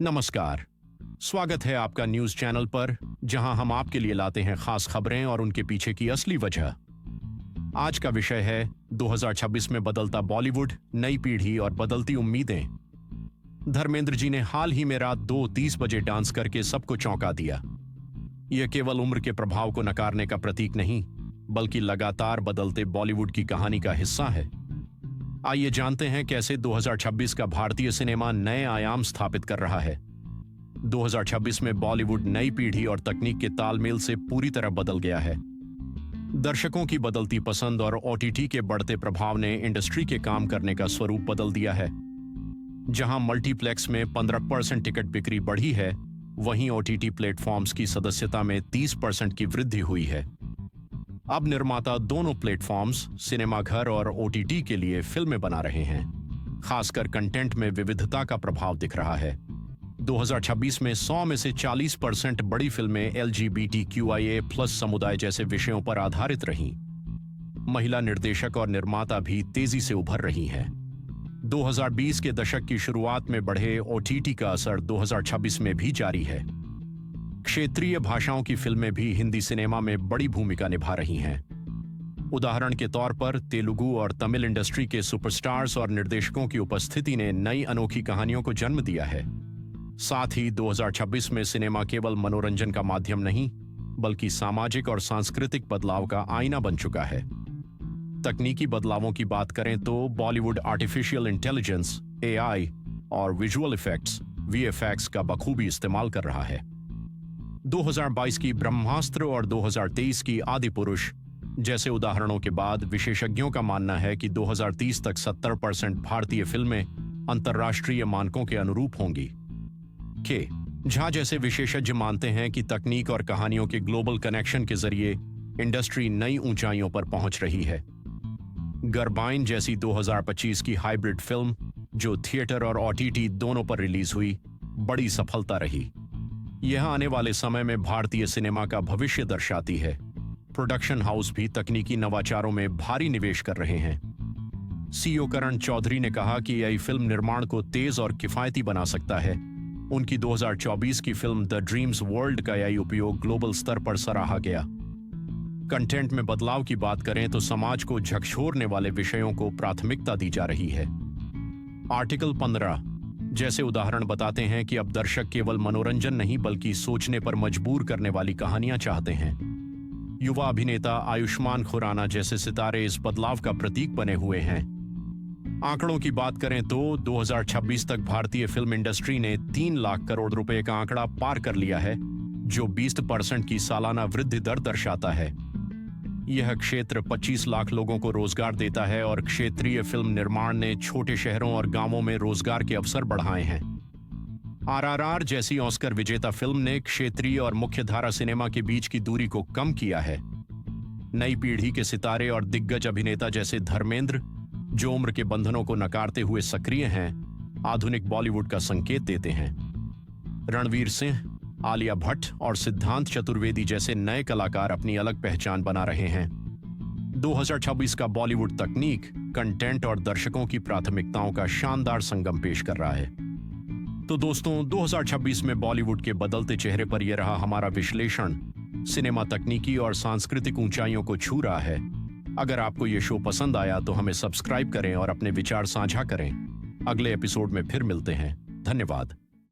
नमस्कार। स्वागत है आपका न्यूज चैनल पर, जहां हम आपके लिए लाते हैं खास खबरें और उनके पीछे की असली वजह। आज का विषय है 2026 में बदलता बॉलीवुड, नई पीढ़ी और बदलती उम्मीदें। धर्मेंद्र जी ने हाल ही में रात 2:30 बजे डांस करके सबको चौंका दिया। यह केवल उम्र के प्रभाव को नकारने का प्रतीक नहीं, बल्कि लगातार बदलते बॉलीवुड की कहानी का हिस्सा है। आइए जानते हैं कैसे 2026 का भारतीय सिनेमा नए आयाम स्थापित कर रहा है। 2026 में बॉलीवुड नई पीढ़ी और तकनीक के तालमेल से पूरी तरह बदल गया है। दर्शकों की बदलती पसंद और ओटीटी के बढ़ते प्रभाव ने इंडस्ट्री के काम करने का स्वरूप बदल दिया है। जहां मल्टीप्लेक्स में 15% टिकट बिक्री बढ़ी है, वहीं ओटीटी प्लेटफॉर्म्स की सदस्यता में 30% की वृद्धि हुई है। अब निर्माता दोनों प्लेटफॉर्म्स, सिनेमाघर और ओटीटी के लिए फिल्में बना रहे हैं। खासकर कंटेंट में विविधता का प्रभाव दिख रहा है। 2026 में 100 में से 40% बड़ी फिल्में LGBTQIA+ समुदाय जैसे विषयों पर आधारित रहीं। महिला निर्देशक और निर्माता भी तेजी से उभर रही हैं। 2020 के दशक की शुरुआत में बढ़े ओटीटी का असर 2026 में भी जारी है। क्षेत्रीय भाषाओं की फिल्में भी हिंदी सिनेमा में बड़ी भूमिका निभा रही हैं। उदाहरण के तौर पर तेलुगु और तमिल इंडस्ट्री के सुपरस्टार्स और निर्देशकों की उपस्थिति ने नई अनोखी कहानियों को जन्म दिया है। साथ ही 2026 में सिनेमा केवल मनोरंजन का माध्यम नहीं, बल्कि सामाजिक और सांस्कृतिक बदलाव का आईना बन चुका है। तकनीकी बदलावों की बात करें तो बॉलीवुड आर्टिफिशियल इंटेलिजेंस, AI और विजुअल इफेक्ट्स, VFX का बखूबी इस्तेमाल कर रहा है। 2022 की ब्रह्मास्त्र और 2023 की आदिपुरुष जैसे उदाहरणों के बाद विशेषज्ञों का मानना है कि 2030 तक 70% भारतीय फिल्में अंतर्राष्ट्रीय मानकों के अनुरूप होंगी। झा जैसे विशेषज्ञ मानते हैं कि तकनीक और कहानियों के ग्लोबल कनेक्शन के जरिए इंडस्ट्री नई ऊंचाइयों पर पहुंच रही है। गरबाइन जैसी 2025 की हाइब्रिड फिल्म, जो थिएटर और OTT दोनों पर रिलीज हुई, बड़ी सफलता रही। यह आने वाले समय में भारतीय सिनेमा का भविष्य दर्शाती है। प्रोडक्शन हाउस भी तकनीकी नवाचारों में भारी निवेश कर रहे हैं। CEO करण चौधरी ने कहा कि AI फिल्म निर्माण को तेज और किफायती बना सकता है। उनकी 2024 की फिल्म द ड्रीम्स वर्ल्ड का AI उपयोग ग्लोबल स्तर पर सराहा गया। कंटेंट में बदलाव की बात करें तो समाज को झकझोरने वाले विषयों को प्राथमिकता दी जा रही है। आर्टिकल 15 जैसे उदाहरण बताते हैं कि अब दर्शक केवल मनोरंजन नहीं, बल्कि सोचने पर मजबूर करने वाली कहानियां चाहते हैं। युवा अभिनेता आयुष्मान खुराना जैसे सितारे इस बदलाव का प्रतीक बने हुए हैं। आंकड़ों की बात करें तो 2026 तक भारतीय फिल्म इंडस्ट्री ने 3 लाख करोड़ रुपए का आंकड़ा पार कर लिया है, जो 20% की सालाना वृद्धि दर दर्शाता है। यह क्षेत्र 25 लाख लोगों को रोजगार देता है और क्षेत्रीय फिल्म निर्माण ने छोटे शहरों और गांवों में रोजगार के अवसर बढ़ाए हैं। RRR जैसी ऑस्कर विजेता फिल्म ने क्षेत्रीय और मुख्यधारा सिनेमा के बीच की दूरी को कम किया है। नई पीढ़ी के सितारे और दिग्गज अभिनेता जैसे धर्मेंद्र, जो उम्र के बंधनों को नकारते हुए सक्रिय हैं, आधुनिक बॉलीवुड का संकेत देते हैं। रणवीर सिंह, आलिया भट्ट और सिद्धांत चतुर्वेदी जैसे नए कलाकार अपनी अलग पहचान बना रहे हैं। 2026 का बॉलीवुड तकनीक, कंटेंट और दर्शकों की प्राथमिकताओं का शानदार संगम पेश कर रहा है। तो दोस्तों, 2026 में बॉलीवुड के बदलते चेहरे पर यह रहा हमारा विश्लेषण। सिनेमा तकनीकी और सांस्कृतिक ऊंचाइयों को छू रहा है। अगर आपको यह शो पसंद आया तो हमें सब्सक्राइब करें और अपने विचार साझा करें। अगले एपिसोड में फिर मिलते हैं। धन्यवाद।